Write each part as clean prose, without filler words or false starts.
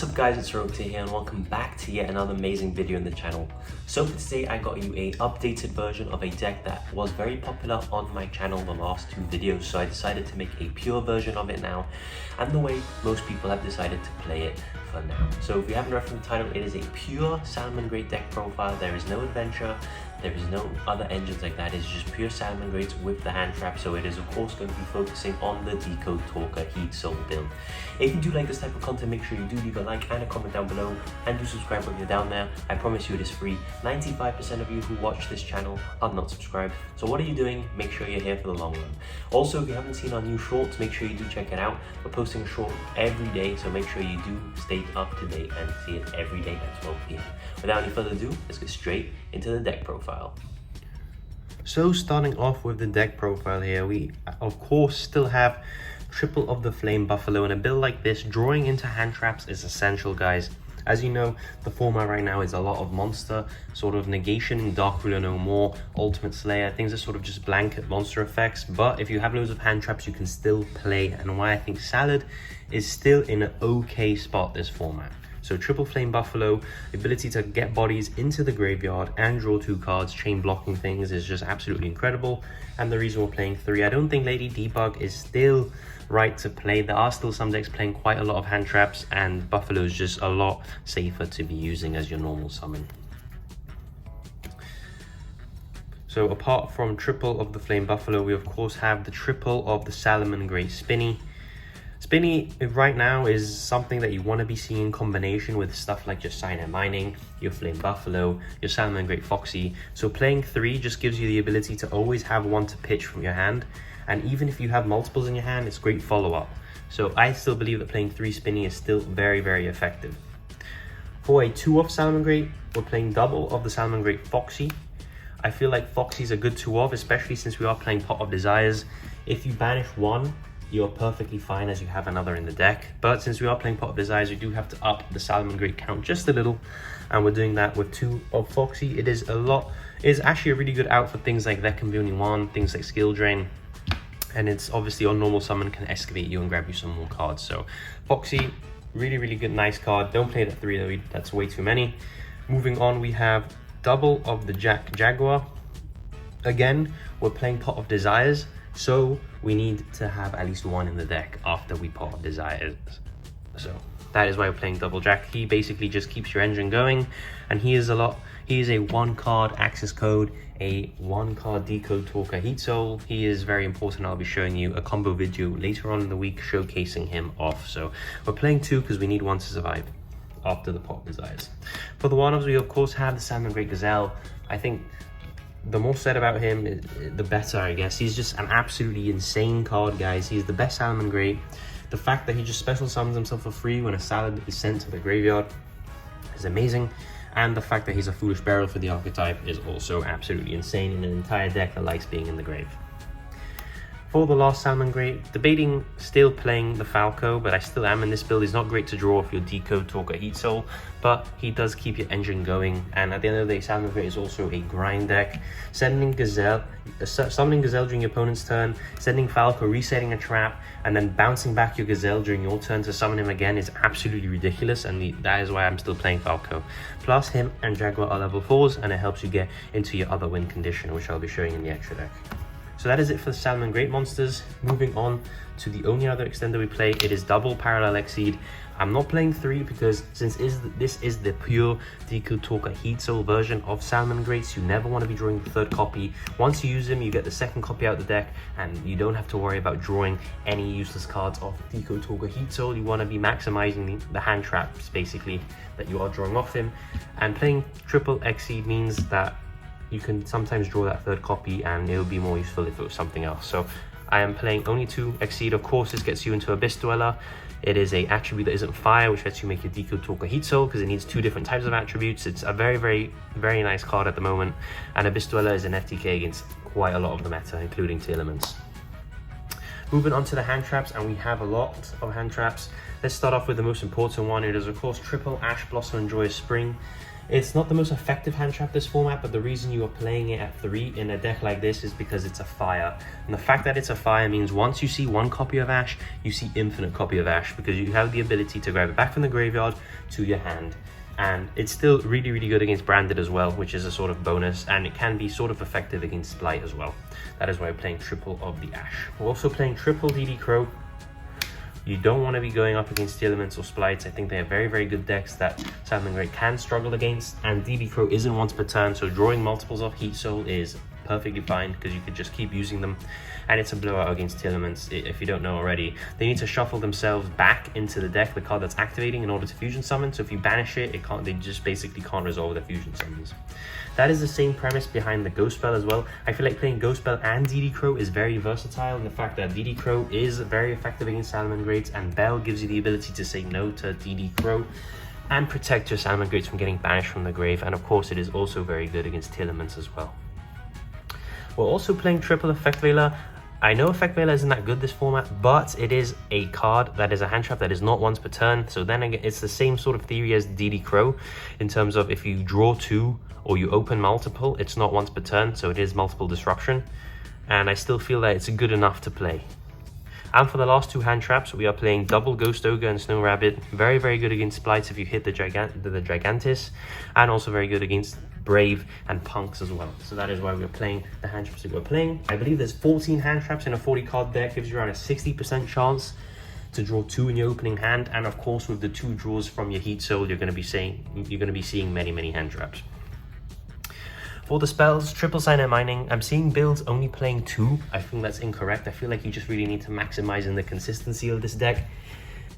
What's up guys, it's Rokta here and welcome back to yet another amazing video on the channel. So for today I got you a updated version of a deck that was very popular on my channel the last two videos, so I decided to make a pure version of it now and the way most people have decided to play it for now. So if you haven't read from the title, it is a pure Salamangreat deck profile. There is no adventure, there is no other engines like that. It's just pure Salamangreats with the hand trap, so it is of course going to be focusing on the Decode Talker Heat Soul build. If you do like this type of content, make sure you do leave a like and a comment down below and do subscribe when you're down there. I promise you it is free. 95% of you who watch this channel are not subscribed, so what are you doing? Make sure you're here for the long run. Also, if you haven't seen our new shorts, make sure you do check it out. We're posting a short every day, so make sure you do stay up to date and see it every day at 12 p.m. Without any further ado, let's get straight into the deck profile. So starting off with the deck profile here, we of course still have triple of the Flame Buffalo. In a build like this, drawing into hand traps is essential, guys. As you know, the format right now is a lot of monster, sort of negation, Dark Ruler no more, Ultimate Slayer, things are sort of just blanket monster effects. But if you have loads of hand traps, you can still play, and why I think Salad is still in an okay spot this format. So triple Flame Buffalo, the ability to get bodies into the graveyard and draw 2 cards, chain blocking things is just absolutely incredible. And the reason we're playing 3, I don't think Lady Debug is still right to play. There are still some decks playing quite a lot of hand traps, and Buffalo is just a lot safer to be using as your normal summon. So apart from triple of the Flame Buffalo, we of course have the triple of the Salamangreat Spinny. Spinny right now is something that you want to be seeing in combination with stuff like your Cyanide Mining, your Flame Buffalo, your Salamangreat Foxy. So playing 3 just gives you the ability to always have one to pitch from your hand, and even if you have multiples in your hand, it's great follow-up. So I still believe that playing 3 Spinny is still very, very effective. For a 2-off Salamangreat, we're playing double of the Salamangreat Foxy. I feel like Foxy's a good 2-off, especially since we are playing Pot of Desires. If you banish one, you're perfectly fine as you have another in the deck. But since we are playing Pot of Desires, we do have to up the Salamangreat count just a little, and we're doing that with 2 of Foxy. It is actually a really good out for things like there can be only one, things like Skill Drain, and it's obviously on normal summon can excavate you and grab you some more cards. So Foxy, really, really good, nice card. Don't play it at 3 though, that's way too many. Moving on, we have double of the Jaguar. Again, we're playing Pot of Desires, so we need to have at least 1 in the deck after we Pot of Desires. So that is why we're playing double Jack. He basically just keeps your engine going, and he is a 1-card access code, a 1-card Decode Talker Heat Soul. He is very important. I'll be showing you a combo video later on in the week showcasing him off. So we're playing 2 because we need 1 to survive after the Pot of Desires. For the one-offs, we of course have the Salamangreat Gazelle. I think the more said about him, the better, I guess. He's just an absolutely insane card, guys. He's the best Salamangreat. The fact that he just special summons himself for free when a Salad is sent to the graveyard is amazing. And the fact that he's a Foolish Burial for the archetype is also absolutely insane in an entire deck that likes being in the grave. For the last Salamangreat, debating still playing the Falco, but I still am in this build. He's not great to draw if you're Decode Talker Heat Soul, but he does keep your engine going. And at the end of the day, Salamangreat is also a grind deck. Summoning Gazelle during your opponent's turn, sending Falco, resetting a trap, and then bouncing back your Gazelle during your turn to summon him again is absolutely ridiculous, and that is why I'm still playing Falco. Plus, him and Jaguar are level 4s, and it helps you get into your other win condition, which I'll be showing in the extra deck. So that is it for the Salamangreat monsters. Moving on to the only other extender we play, it is double Parallel Exceed. I'm not playing 3 because since this is the pure Decode Talker Heat Soul version of Salamangreats, you never want to be drawing the 3rd copy. Once you use them, you get the 2nd copy out of the deck, and you don't have to worry about drawing any useless cards off Decode Talker Heat Soul. You want to be maximizing the hand traps, basically, that you are drawing off him. And playing triple Exceed means that you can sometimes draw that 3rd copy, and it would be more useful if it was something else. So I am playing only 2 Exceed. Of course, this gets you into Abyss Dweller. It is a attribute that isn't fire, which lets you make your Decode Talker Heat Soul because it needs 2 different types of attributes. It's a very, very, very nice card at the moment, and Abyss Dweller is an FTK against quite a lot of the meta, including 2 elements. Moving on to the hand traps, and we have a lot of hand traps. Let's start off with the most important one. It is of course triple Ash Blossom and Joyous Spring. It's not the most effective hand trap this format, but the reason you are playing it at 3 in a deck like this is because it's a fire. And the fact that it's a fire means once you see one copy of Ash, you see infinite copy of Ash, because you have the ability to grab it back from the graveyard to your hand. And it's still really, really good against Branded as well, which is a sort of bonus, and it can be sort of effective against Blight as well. That is why we're playing triple of the Ash. We're also playing triple DD Crow. You don't want to be going up against the Elements or Splites. I think they are very, very good decks that Salamangreat can struggle against, and DD Crow isn't once per turn, so drawing multiples off Heat Soul is perfectly fine because you could just keep using them, and it's a blowout against the Elements. If you don't know already, they need to shuffle themselves back into the deck, the card that's activating, in order to fusion summon. So if you banish it, they just basically can't resolve their fusion summons. That is the same premise behind the Ghost Spell as well. I feel like playing Ghost Spell and DD Crow is very versatile in the fact that DD Crow is very effective against Salamangreats, and Bell gives you the ability to say no to DD Crow and protect your Salamangreats from getting banished from the grave. And of course, it is also very good against Telements as well. We're also playing triple Effect Veiler. I know Effect Veiler isn't that good this format, but it is a card that is a hand trap that is not once per turn. So then again, it's the same sort of theory as DD Crow in terms of if you draw 2 or you open multiple, it's not once per turn, so it is multiple disruption. And I still feel that it's good enough to play. And for the last 2 hand traps, we are playing double Ghost Ogre and Snow Rabbit. Very, very good against Splites if you hit the Gigantis, and also very good against Brave and Punks as well. So that is why we're playing the hand traps that we're playing. I believe there's 14 hand traps in a 40 card deck, gives you around a 60% chance to draw 2 in your opening hand. And of course, with the 2 draws from your Heat Soul, you're going to be seeing many, many hand traps. For the spells, Triple Signet Mining, I'm seeing builds only playing 2. I think that's incorrect. I feel like you just really need to maximize in the consistency of this deck.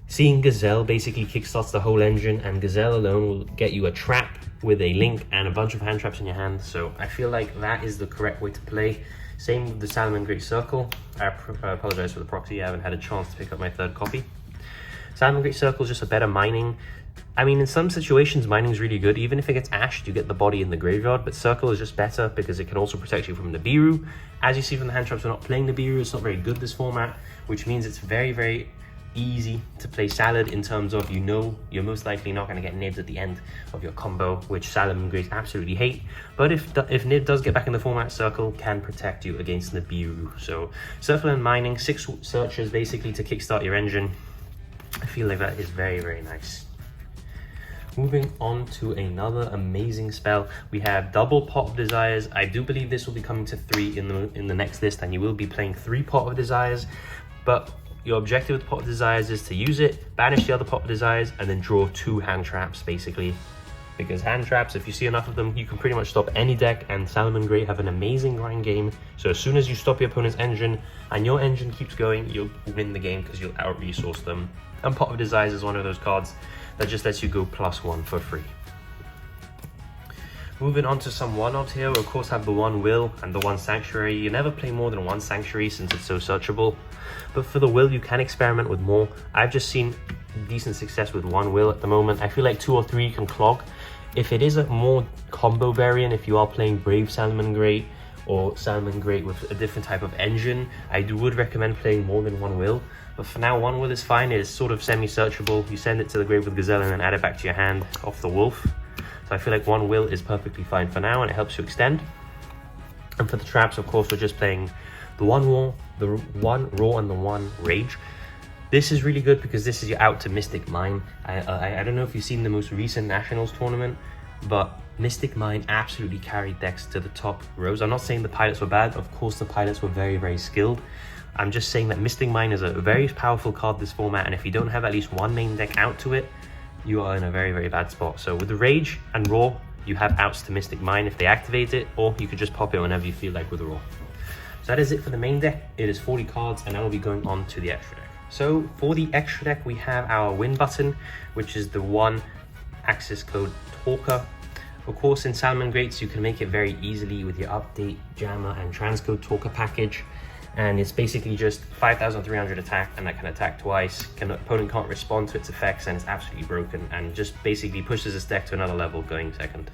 Seeing Gazelle basically kickstarts the whole engine, and Gazelle alone will get you a trap with a link and a bunch of hand traps in your hand. So I feel like that is the correct way to play. Same with the Salamangreat Circle. I apologize for the proxy, I haven't had a chance to pick up my 3rd copy. Salamangreat Circle is just a better mining. I mean, in some situations, mining is really good. Even if it gets ashed, you get the body in the graveyard, but Circle is just better because it can also protect you from the Biru. As you see from the hand traps, we're not playing the Biru. It's not very good this format, which means it's very, very easy to play Salad in terms of, you know, you're most likely not going to get nibs at the end of your combo, which Salamangreats absolutely hate. But if nib does get back in the format, Circle can protect you against the Biru. So Circle and mining, 6 searches basically to kickstart your engine. I feel like that is very, very nice. Moving on to another amazing spell, we have double Pot of Desires. I do believe this will be coming to 3 in the next list, and you will be playing 3 Pot of Desires. But your objective with Pot of Desires is to use it, banish the other Pot of Desires, and then draw 2 hand traps basically. Because hand traps, if you see enough of them, you can pretty much stop any deck, and Salamangreat have an amazing grind game. So as soon as you stop your opponent's engine and your engine keeps going, you'll win the game because you'll out-resource them. And Pot of Desires is one of those cards that just lets you go +1 for free. Moving on to some one-offs here, we of course have the 1 Will and the 1 Sanctuary. You never play more than 1 Sanctuary since it's so searchable. But for the Will, you can experiment with more. I've just seen decent success with 1 Will at the moment. I feel like 2 or 3 can clog. If it is a more combo variant, if you are playing Brave Salamangreat or Salamangreat with a different type of engine, I would recommend playing more than 1 Will. But for now, 1 Will is fine. It is sort of semi-searchable. You send it to the grave with Gazelle and then add it back to your hand off the Wolf. So I feel like 1 Will is perfectly fine for now, and it helps you extend. And for the traps, of course, we're just playing the 1 War, the 1 Raw, and the 1 Rage. This is really good because this is your out to Mystic Mine. I don't know if you've seen the most recent Nationals tournament, but Mystic Mine absolutely carried decks to the top rows. I'm not saying the pilots were bad. Of course, the pilots were very, very skilled. I'm just saying that Mystic Mine is a very powerful card this format, and if you don't have at least 1 main deck out to it, you are in a very, very bad spot. So with the Rage and Raw, you have outs to Mystic Mine if they activate it, or you could just pop it whenever you feel like with the Raw. So that is it for the main deck. It is 40 cards, and I will be going on to the extra deck. So for the extra deck, we have our win button, which is the 1 access code Talker. Of course, in Salamangreats, you can make it very easily with your update, jammer, and transcode Talker package. And it's basically just 5,300 attack, and that can attack twice. Opponent can't respond to its effects, and it's absolutely broken, and just basically pushes this deck to another level going second.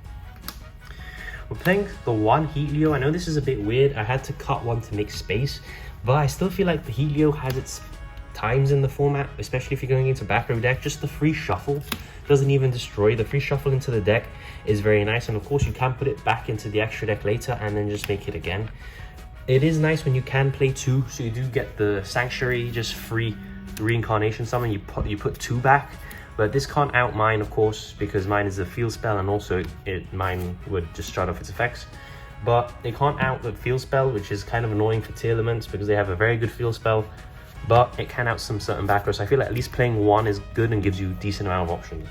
We're playing the 1 Heatlio. I know this is a bit weird. I had to cut 1 to make space, but I still feel like the Heatlio has its times in the format, especially if you're going into back row deck. Just the free shuffle doesn't even destroy. The free shuffle into the deck is very nice, and of course you can put it back into the extra deck later and then just make it again. It is nice when you can play 2, so you do get the Sanctuary, just free reincarnation summon. You put 2 back, but this can't out mine, of course, because mine is a field spell, and also mine would just shut off its effects. But it can't out the field spell, which is kind of annoying for tier elements because they have a very good field spell, but it can out some certain back rows. So I feel like at least playing 1 is good and gives you a decent amount of options.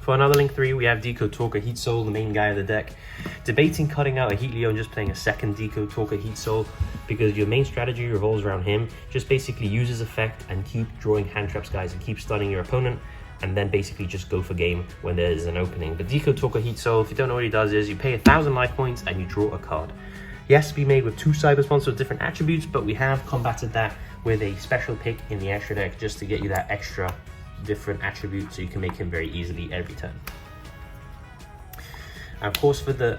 For another Link 3, we have Decode Talker Heat Soul, the main guy of the deck. Debating cutting out a Heat Leo and just playing a second Decode Talker Heat Soul, because your main strategy revolves around him. Just basically use his effect and keep drawing hand traps, guys, and keep stunning your opponent, and then basically just go for game when there is an opening. But Decode Talker Heat Soul, if you don't know what he does, is you pay 1,000 life points and you draw a card. He has to be made with 2 cyber sponsors with different attributes, but we have combated that with a special pick in the extra deck just to get you that extra different attribute, so you can make him very easily every turn. And of course, for the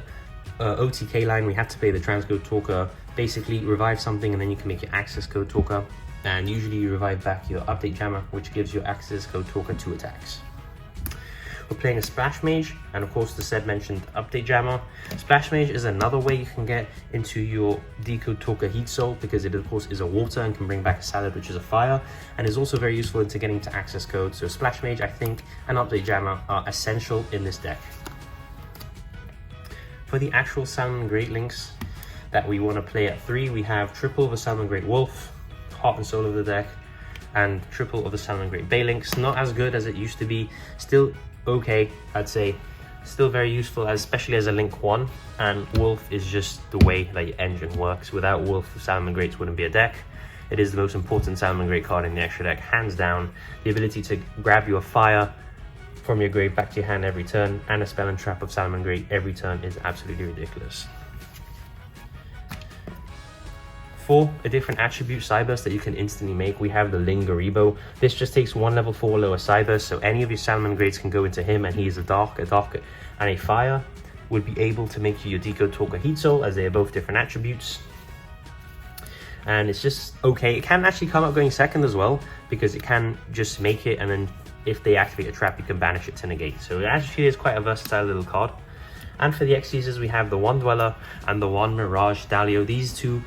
OTK line, we had to play the Transcode Talker. Basically, revive something and then you can make your Access Code Talker. And usually you revive back your Update Jammer, which gives your Access Code Talker 2 attacks. We're playing a Splash Mage, and of course the said mentioned Update Jammer. Splash Mage is another way you can get into your Decode Talker Heat Soul, because it of course is a water and can bring back a Salad, which is a fire, and is also very useful into getting to Access Code. So Splash Mage, I think, and Update Jammer are essential in this deck. For the actual Salamangreat links that we want to play at 3, we have triple of the Salamangreat Wolf, Heart and Soul of the deck, and triple of the Salamangreat Baylinks. Not as good as it used to be, still okay, I'd say. Still very useful, especially as a Link 1, and Wolf is just the way that your engine works. Without Wolf, the Salamangreats wouldn't be a deck. It is the most important Salamangreat card in the extra deck, hands down. The ability to grab you a fire from your grave back to your hand every turn, and a spell and trap of Salamangreat every turn is absolutely ridiculous. For a different attribute Cyburst that you can instantly make, we have the Lingaribo. This just takes 1 level 4 lower Cyburst, so any of your Salamangreats can go into him, and he is a dark, and a fire would be able to make you your Decode Talker Heat Soul, as they are both different attributes. And it's just okay. It can actually come up going second as well, because it can just make it, and then if they activate a trap, you can banish it to negate. So it actually is quite a versatile little card. And for the X-Seasons, we have the 1 Dweller and the 1 Mirage Stalio. These two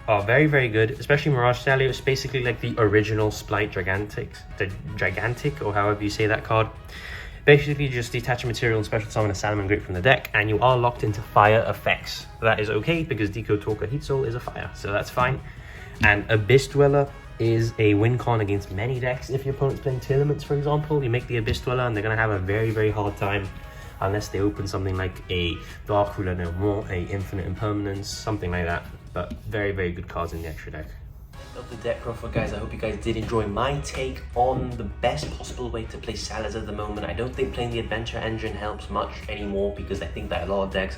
are very, very good, especially Mirage Stalio. It's basically like the original Splight Gigantic, or however you say that card. Basically, just detach a material and special summon a Salamangreat from the deck, and you are locked into fire effects. That is okay, because Decode Talker Heat Soul is a fire, so that's fine. And Abyss Dweller is a win con against many decks. If your opponent's playing tier limits, for example, you make the Abyss Dweller, and they're going to have a very, very hard time unless they open something like a Dark Ruler No More, a Infinite Impermanence, something like that. But very, very good cards in the extra deck. Of the deck profile, guys, I hope you guys did enjoy my take on the best possible way to play Salads at the moment. I don't think playing the Adventure Engine helps much anymore, because I think that a lot of decks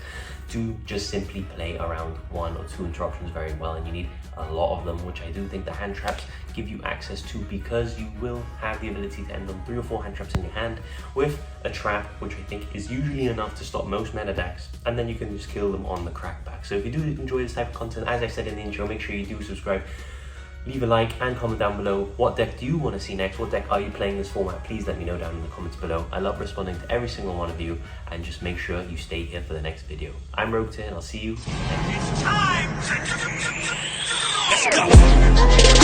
do just simply play around 1 or 2 interruptions very well, and you need a lot of them, which I do think the hand traps give you access to, because you will have the ability to end on 3 or 4 hand traps in your hand with a trap, which I think is usually enough to stop most meta decks, and then you can just kill them on the crackback. So if you do enjoy this type of content, as I said in the intro, make sure you do subscribe. Leave a like and comment down below. What deck do you want to see next? What deck are you playing this format? Please let me know down in the comments below. I love responding to every single one of you, and just make sure you stay here for the next video. I'm Rogue10, I'll see you next time. It's time! Let's go!